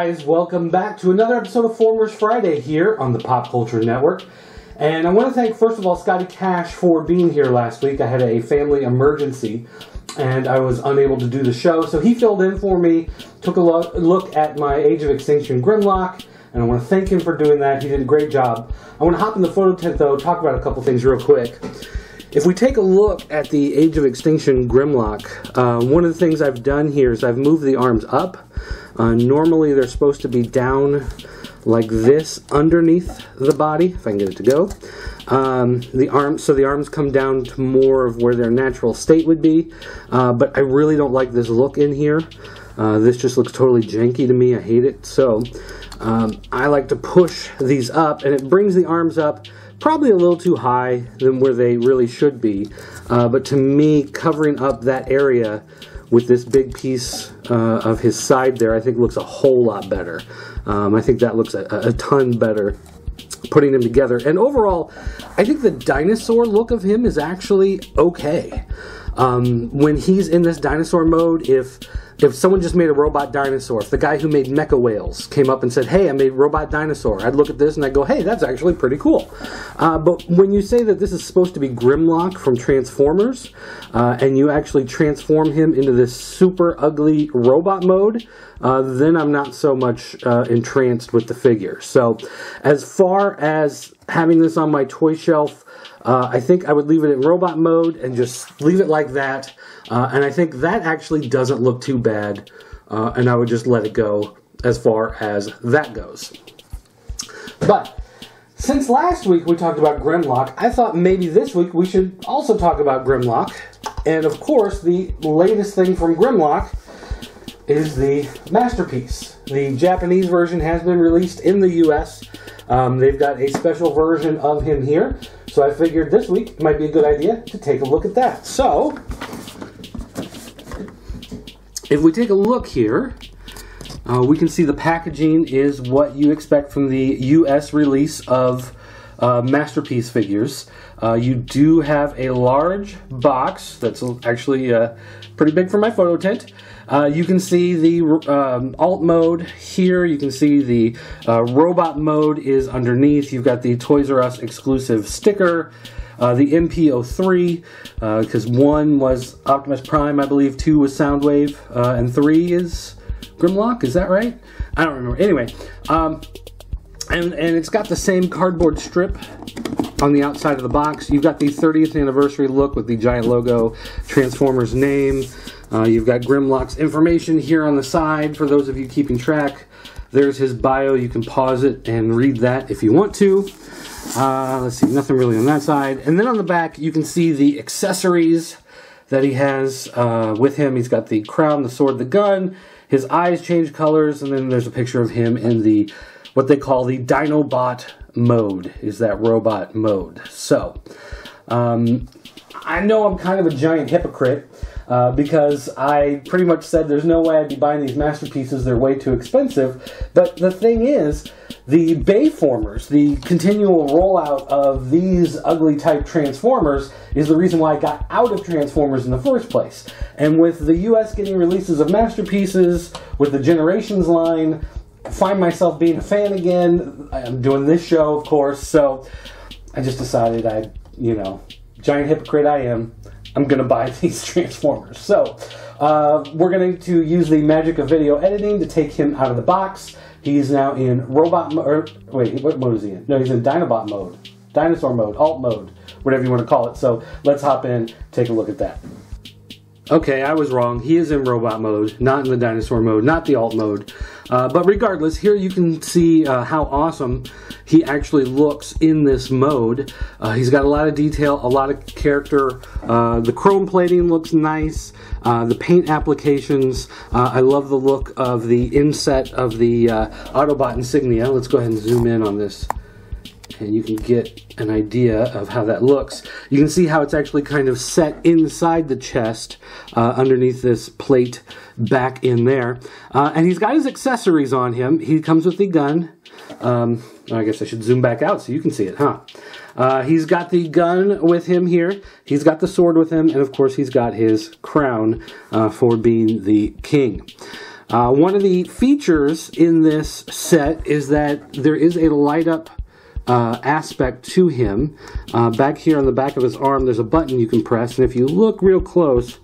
guys, welcome back to another episode of Formers Friday here on the Pop Culture Network. And I want to thank, first of all, Scotty Cash for being here last week. I had a family emergency and I was unable to do the show, so he filled in for me, took a look at my Age of Extinction Grimlock, and I want to thank him for doing that. He did a great job. I want to hop in the photo tent, though, talk about a couple things real quick. If we take a look at the Age of Extinction Grimlock, one of the things I've done here is I've moved the arms up. Normally they're supposed to be down like this underneath the body, if I can get it to go. The arms come down to more of where their natural state would be, but I really don't like this look in here. This just looks totally janky to me. I hate it. So I like to push these up, and it brings the arms up probably a little too high than where they really should be. But to me, covering up that area with this big piece of his side there, I think looks a whole lot better. I think that looks a ton better putting them together. And overall, I think the dinosaur look of him is actually okay. When he's in this dinosaur mode, if someone just made a robot dinosaur, if the guy who made Mecha Whales came up and said, hey, I made robot dinosaur, I'd look at this and I'd go, hey, that's actually pretty cool. But when you say that this is supposed to be Grimlock from Transformers, and you actually transform him into this super ugly robot mode, then I'm not so much entranced with the figure. So as far as having this on my toy shelf, I think I would leave it in robot mode and just leave it like that. And I think that actually doesn't look too bad, and I would just let it go as far as that goes. But since last week we talked about Grimlock, I thought maybe this week we should also talk about Grimlock. And of course, the latest thing from Grimlock is the Masterpiece. The Japanese version has been released in the US. They've got a special version of him here. So I figured this week it might be a good idea to take a look at that. So if we take a look here, we can see the packaging is what you expect from the US release of Masterpiece figures. You do have a large box that's actually pretty big for my photo tent. You can see the alt mode here. You can see the robot mode is underneath. You've got the Toys R Us exclusive sticker. The MP03, because 1 was Optimus Prime, I believe, 2 was Soundwave, and 3 is Grimlock, is that right? I don't remember. Anyway, and it's got the same cardboard strip on the outside of the box. You've got the 30th anniversary look with the giant logo, Transformers name. You've got Grimlock's information here on the side for those of you keeping track. There's his bio. You can pause it and read that if you want to. Let's see, nothing really on that side. And then on the back, you can see the accessories that he has with him. He's got the crown, the sword, the gun. His eyes change colors, and then there's a picture of him in the what they call the Dinobot mode, is that robot mode. So, I know I'm kind of a giant hypocrite because I pretty much said there's no way I'd be buying these Masterpieces, they're way too expensive. But the thing is, the Bayformers, the continual rollout of these ugly type Transformers, is the reason why I got out of Transformers in the first place. And with the US getting releases of Masterpieces, with the Generations line, I find myself being a fan again. I'm doing this show, of course, so I just decided giant hypocrite I am, I'm going to buy these Transformers. So, we're going to use the magic of video editing to take him out of the box. He's now in robot mode, wait, what mode is he in? No, he's in Dinobot mode, dinosaur mode, alt mode, whatever you want to call it. So, let's hop in, take a look at that. Okay, I was wrong. He is in robot mode, not in the dinosaur mode, not the alt mode. But regardless, here you can see how awesome he actually looks in this mode. He's got a lot of detail, a lot of character. The chrome plating looks nice. The paint applications. I love the look of the inset of the Autobot insignia. Let's go ahead and zoom in on this, and you can get an idea of how that looks. You can see how it's actually kind of set inside the chest, underneath this plate back in there. And he's got his accessories on him. He comes with the gun. I guess I should zoom back out so you can see it, huh? He's got the gun with him here. He's got the sword with him. And of course, he's got his crown for being the king. One of the features in this set is that there is a light up aspect to him. Back here on the back of his arm, there's a button you can press, and if you look real close,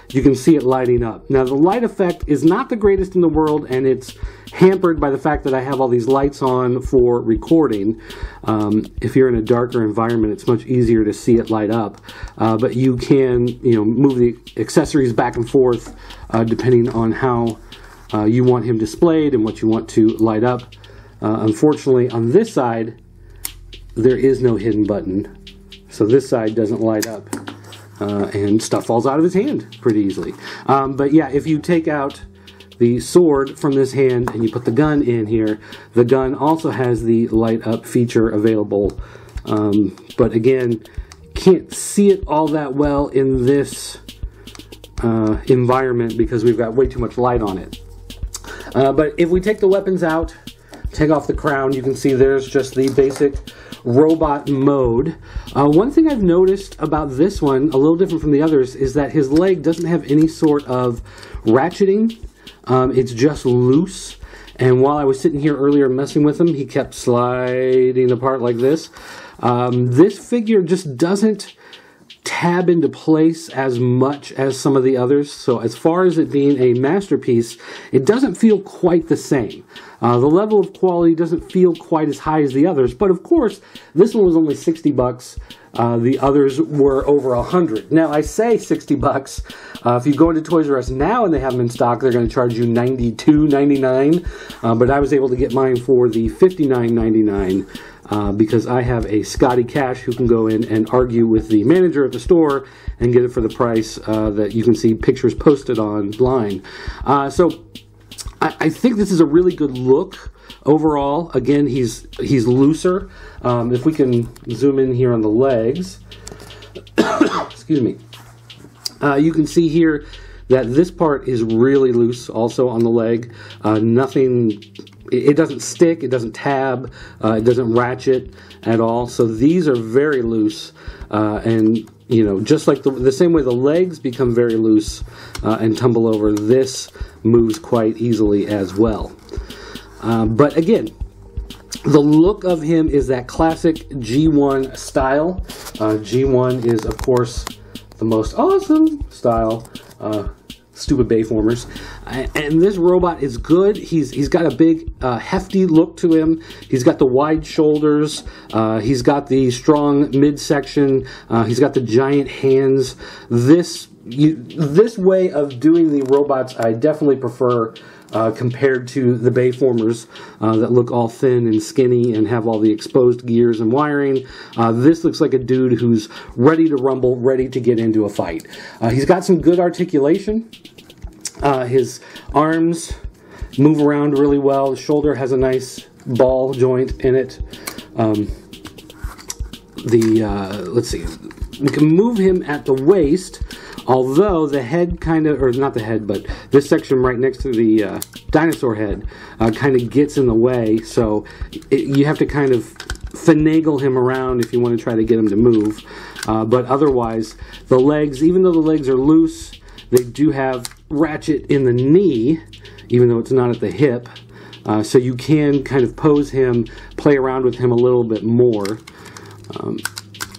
you can see it lighting up. Now, the light effect is not the greatest in the world, and it's hampered by the fact that I have all these lights on for recording. If you're in a darker environment, it's much easier to see it light up. But you can, move the accessories back and forth depending on how you want him displayed and what you want to light up. Unfortunately, on this side, there is no hidden button, so this side doesn't light up. And stuff falls out of his hand pretty easily. But yeah, if you take out the sword from this hand and you put the gun in here, the gun also has the light up feature available. But again, can't see it all that well in this environment because we've got way too much light on it. But if we take the weapons out, take off the crown, you can see there's just the basic robot mode. One thing I've noticed about this one, a little different from the others, is that his leg doesn't have any sort of ratcheting. It's just loose. And while I was sitting here earlier messing with him, he kept sliding apart like this. This figure just doesn't tab into place as much as some of the others. So as far as it being a masterpiece, it doesn't feel quite the same. The level of quality doesn't feel quite as high as the others, but of course, this one was only 60 bucks. The others were over 100. Now, I say 60 bucks. If you go into Toys R Us now and they have them in stock, they're going to charge you $92.99. But I was able to get mine for the $59.99 because I have a Scotty Cash who can go in and argue with the manager at the store and get it for the price that you can see pictures posted online. So I think this is a really good look overall. Again, he's looser. If we can zoom in here on the legs, excuse me, you can see here that this part is really loose also on the leg. Nothing, it doesn't stick, it doesn't tab, it doesn't ratchet at all. So these are very loose, and just like the same way the legs become very loose and tumble over, this moves quite easily as well. But again, the look of him is that classic G1 style. G1 is, of course, the most awesome style. Stupid Bayformers. And this robot is good. He's got a big, hefty look to him. He's got the wide shoulders. He's got the strong midsection. He's got the giant hands. This way of doing the robots, I definitely prefer compared to the Bayformers that look all thin and skinny and have all the exposed gears and wiring. This looks like a dude who's ready to rumble, ready to get into a fight. He's got some good articulation. His arms move around really well. The shoulder has a nice ball joint in it. Let's see. We can move him at the waist, although the head kind of, or not the head, but this section right next to the dinosaur head kind of gets in the way, so you have to kind of finagle him around if you want to try to get him to move. But otherwise, the legs, even though the legs are loose, they do have ratchet in the knee, even though it's not at the hip. So you can kind of pose him, play around with him a little bit more.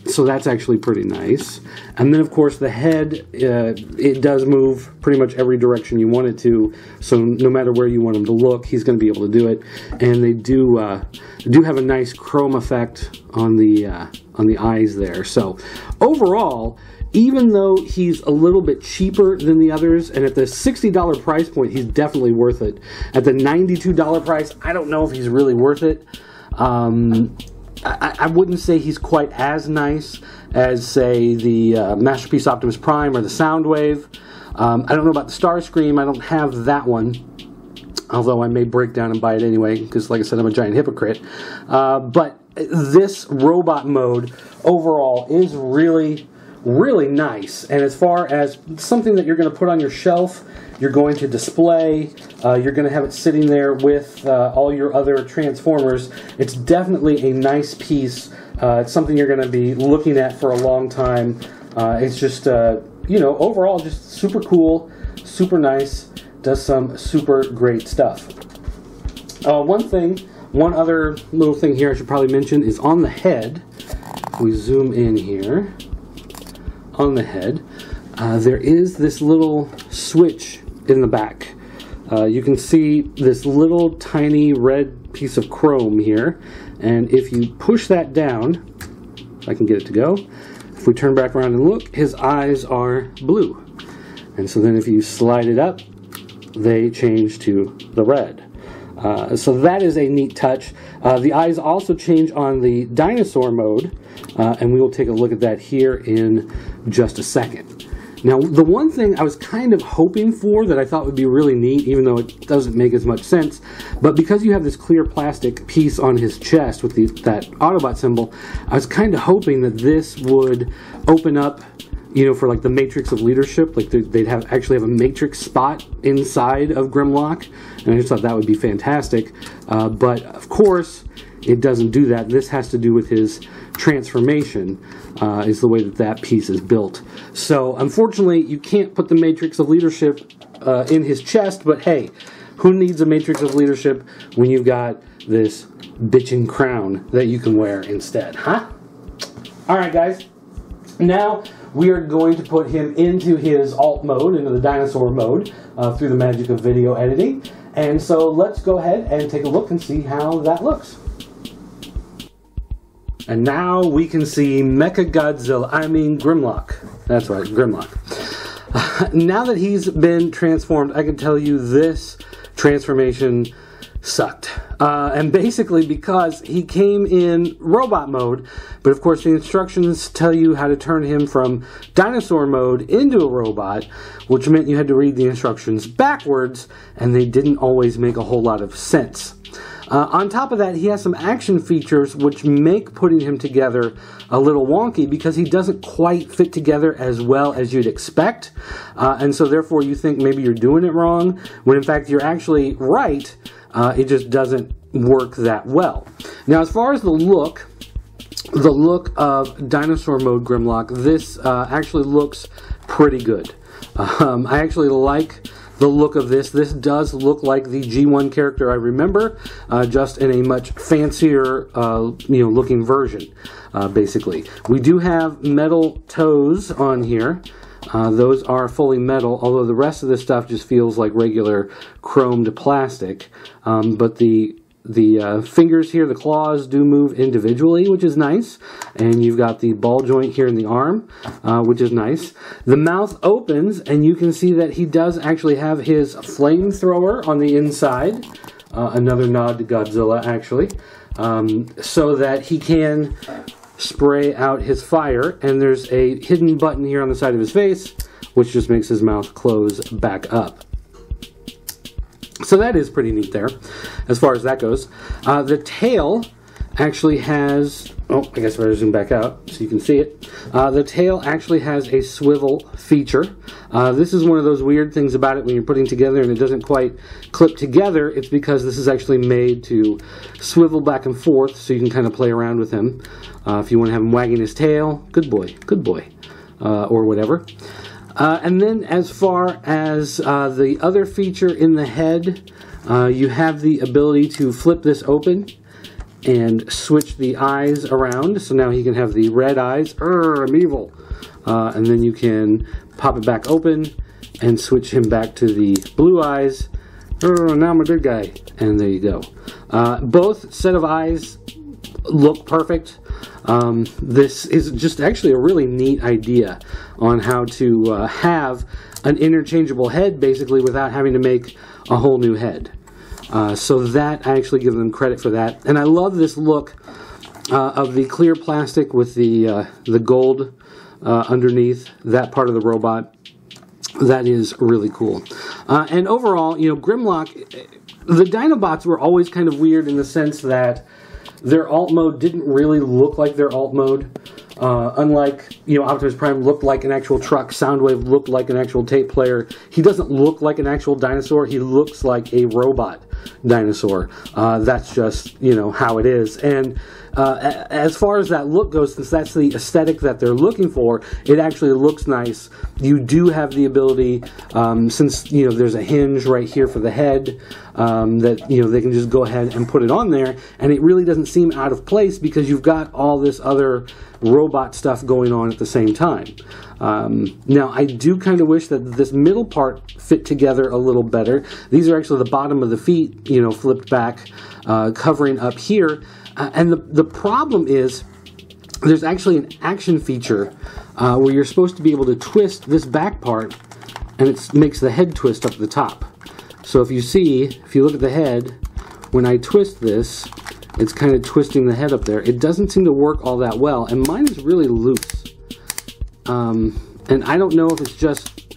So that's actually pretty nice. And then, of course, the head, it does move pretty much every direction you want it to. So no matter where you want him to look, he's going to be able to do it. And they do have a nice chrome effect on the eyes there. So overall, even though he's a little bit cheaper than the others, and at the $60 price point, he's definitely worth it. At the $92 price, I don't know if he's really worth it. I wouldn't say he's quite as nice as, say, the Masterpiece Optimus Prime or the Soundwave. I don't know about the Starscream. I don't have that one, although I may break down and buy it anyway, because, like I said, I'm a giant hypocrite. But this robot mode overall is really, really nice. And as far as something that you're going to put on your shelf, you're going to display, you're going to have it sitting there with all your other Transformers, it's definitely a nice piece. It's something you're going to be looking at for a long time. It's just, overall just super cool, super nice. does some super great stuff. One other little thing here I should probably mention is on the head. We zoom in here. On the head, there is this little switch in the back. You can see this little tiny red piece of chrome here, and if you push that down, if I can get it to go, if we turn back around and look, his eyes are blue. And so then if you slide it up, they change to the red. So that is a neat touch. The eyes also change on the dinosaur mode, and we will take a look at that here in just a second. Now, the one thing I was kind of hoping for that I thought would be really neat, even though it doesn't make as much sense, but because you have this clear plastic piece on his chest with that Autobot symbol, I was kind of hoping that this would open up, you know, for like the Matrix of Leadership, like they'd actually have a Matrix spot inside of Grimlock, and I just thought that would be fantastic. But of course, it doesn't do that. This has to do with his transformation, is the way that piece is built. So unfortunately, you can't put the Matrix of Leadership in his chest, but hey, who needs a Matrix of Leadership when you've got this bitchin' crown that you can wear instead, huh? Alright guys, now we are going to put him into his alt mode, into the dinosaur mode, through the magic of video editing. And so let's go ahead and take a look and see how that looks. And now we can see Grimlock. That's right, Grimlock. Now that he's been transformed, I can tell you this transformation sucked. And basically because he came in robot mode, but of course the instructions tell you how to turn him from dinosaur mode into a robot, which meant you had to read the instructions backwards, and they didn't always make a whole lot of sense. On top of that, he has some action features which make putting him together a little wonky because he doesn't quite fit together as well as you'd expect. And so therefore you think maybe you're doing it wrong, when in fact you're actually right. It just doesn't work that well. Now, as far as the look of dinosaur mode Grimlock, this actually looks pretty good. I actually like the look of this. This does look like the G1 character I remember, just in a much fancier, looking version. Basically, we do have metal toes on here. Those are fully metal, although the rest of this stuff just feels like regular chromed plastic. But the fingers here, the claws, do move individually, which is nice. And you've got the ball joint here in the arm, which is nice. The mouth opens, and you can see that he does actually have his flamethrower on the inside. Another nod to Godzilla, actually. So that he can spray out his fire, and there's a hidden button here on the side of his face, which just makes his mouth close back up. So that is pretty neat there, as far as that goes. The tail actually has, I guess I better zoom back out so you can see it. The tail actually has a swivel feature. This is one of those weird things about it when you're putting together and it doesn't quite clip together. It's because this is actually made to swivel back and forth so you can kind of play around with him. If you want to have him wagging his tail, good boy, or whatever. And then as far as the other feature in the head, you have the ability to flip this open and switch the eyes around. So now he can have the red eyes, I'm evil. And then you can pop it back open and switch him back to the blue eyes. Now I'm a good guy. And there you go. Both set of eyes look perfect. This is just actually a really neat idea on how to have an interchangeable head basically without having to make a whole new head. So that, I actually give them credit for that. And I love this look of the clear plastic with the gold underneath that part of the robot. That is really cool. And overall, Grimlock, the Dinobots were always kind of weird in the sense that their alt mode didn't really look like their alt mode. Unlike, Optimus Prime looked like an actual truck, Soundwave looked like an actual tape player. He doesn't look like an actual dinosaur, he looks like a robot dinosaur. That's just, how it is. And as far as that look goes, since that's the aesthetic that they're looking for, it actually looks nice. You do have the ability, since there's a hinge right here for the head, that they can just go ahead and put it on there, and it really doesn't seem out of place because you've got all this other robot stuff going on at the same time. Now, I do kind of wish that this middle part fit together a little better. These are actually the bottom of the feet, flipped back, covering up here. And the problem is there's actually an action feature where you're supposed to be able to twist this back part, and it makes the head twist up at the top. So if you look at the head, when I twist this, it's kind of twisting the head up there. It doesn't seem to work all that well, and mine is really loose. And I don't know if it's just,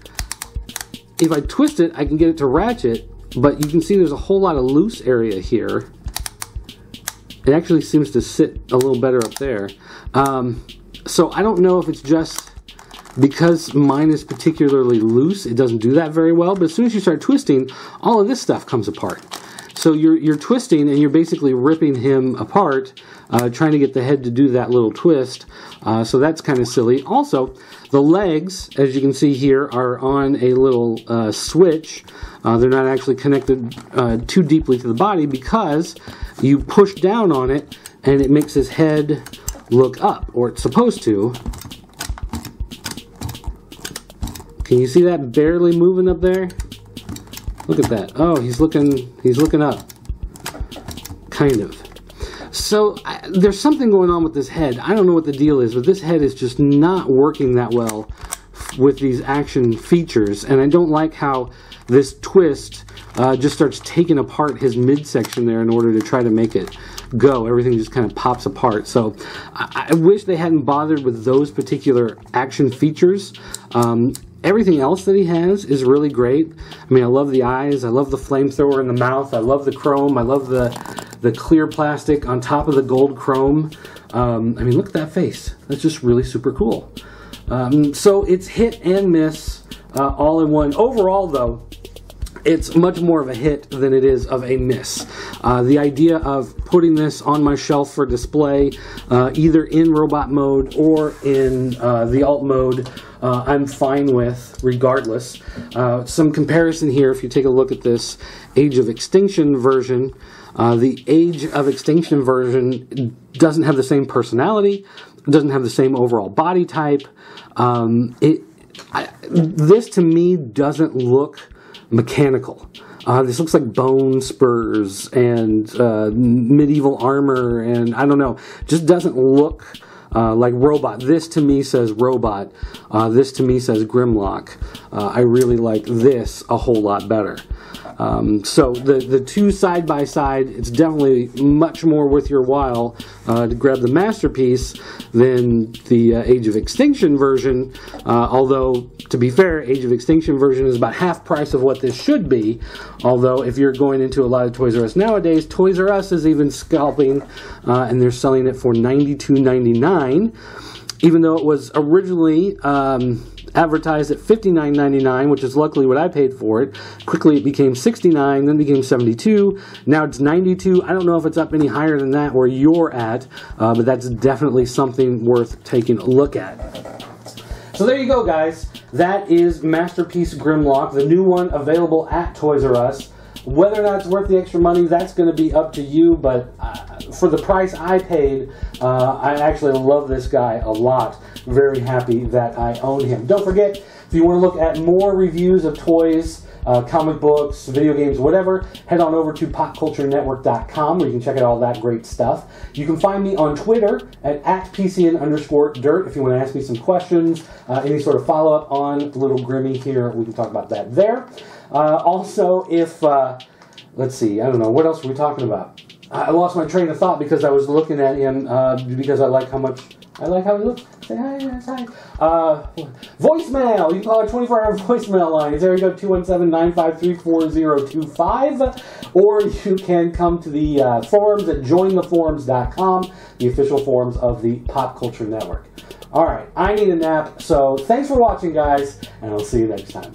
if I twist it, I can get it to ratchet, but you can see there's a whole lot of loose area here. It actually seems to sit a little better up there. So I don't know if it's just because mine is particularly loose, it doesn't do that very well, but as soon as you start twisting, all of this stuff comes apart. So you're twisting and you're basically ripping him apart, trying to get the head to do that little twist. So that's kind of silly. Also, the legs, as you can see here, are on a little switch. They're not actually connected too deeply to the body because you push down on it and it makes his head look up, or it's supposed to. Can you see that barely moving up there? Look at that. Oh, he's looking up. Kind of. So there's something going on with this head. I don't know what the deal is, but this head is just not working that well with these action features, and I don't like how this twist just starts taking apart his midsection there in order to try to make it go. Everything just kind of pops apart. So I wish they hadn't bothered with those particular action features. Everything else that he has is really great. I mean, I love the eyes. I love the flamethrower in the mouth. I love the chrome. I love the clear plastic on top of the gold chrome. I mean, look at that face. That's just really super cool. So it's hit and miss all in one. Overall, though, it's much more of a hit than it is of a miss. The idea of putting this on my shelf for display, either in robot mode or in the alt mode, I'm fine with regardless. Some comparison here, if you take a look at this Age of Extinction version, the Age of Extinction version doesn't have the same personality, doesn't have the same overall body type. This to me doesn't look mechanical. This looks like bone spurs and medieval armor, and I don't know, just doesn't look like robot. This to me says robot. This to me says Grimlock. I really like this a whole lot better. So the two side by side, it's definitely much more worth your while to grab the Masterpiece than the Age of Extinction version. Although, to be fair, Age of Extinction version is about half price of what this should be. Although, if you're going into a lot of Toys R Us nowadays, Toys R Us is even scalping, and they're selling it for $92.99. Even though it was originally advertised at $59.99, which is luckily what I paid for it. Quickly it became $69, then became $72. Now it's $92. I don't know if it's up any higher than that where you're at, but that's definitely something worth taking a look at. So there you go, guys. That is Masterpiece Grimlock, the new one available at Toys R Us. Whether or not it's worth the extra money, that's going to be up to you, but for the price I paid, I actually love this guy a lot. Very happy that I own him. Don't forget, if you want to look at more reviews of toys, comic books, video games, whatever, head on over to popculturenetwork.com where you can check out all that great stuff. You can find me on Twitter at @PCN_dirt if you want to ask me some questions, any sort of follow-up on Little Grimmy here, we can talk about that there. Also, if, let's see, I don't know, what else were we talking about? I lost my train of thought because I was looking at him, because I like how much, I like how he looks. Say hi, yes, hi. Voicemail, you can call our 24-hour voicemail line. There you go, 217-953-4025. Or you can come to the forums at jointheforums.com, the official forums of the Pop Culture Network. Alright, I need a nap, so thanks for watching, guys, and I'll see you next time.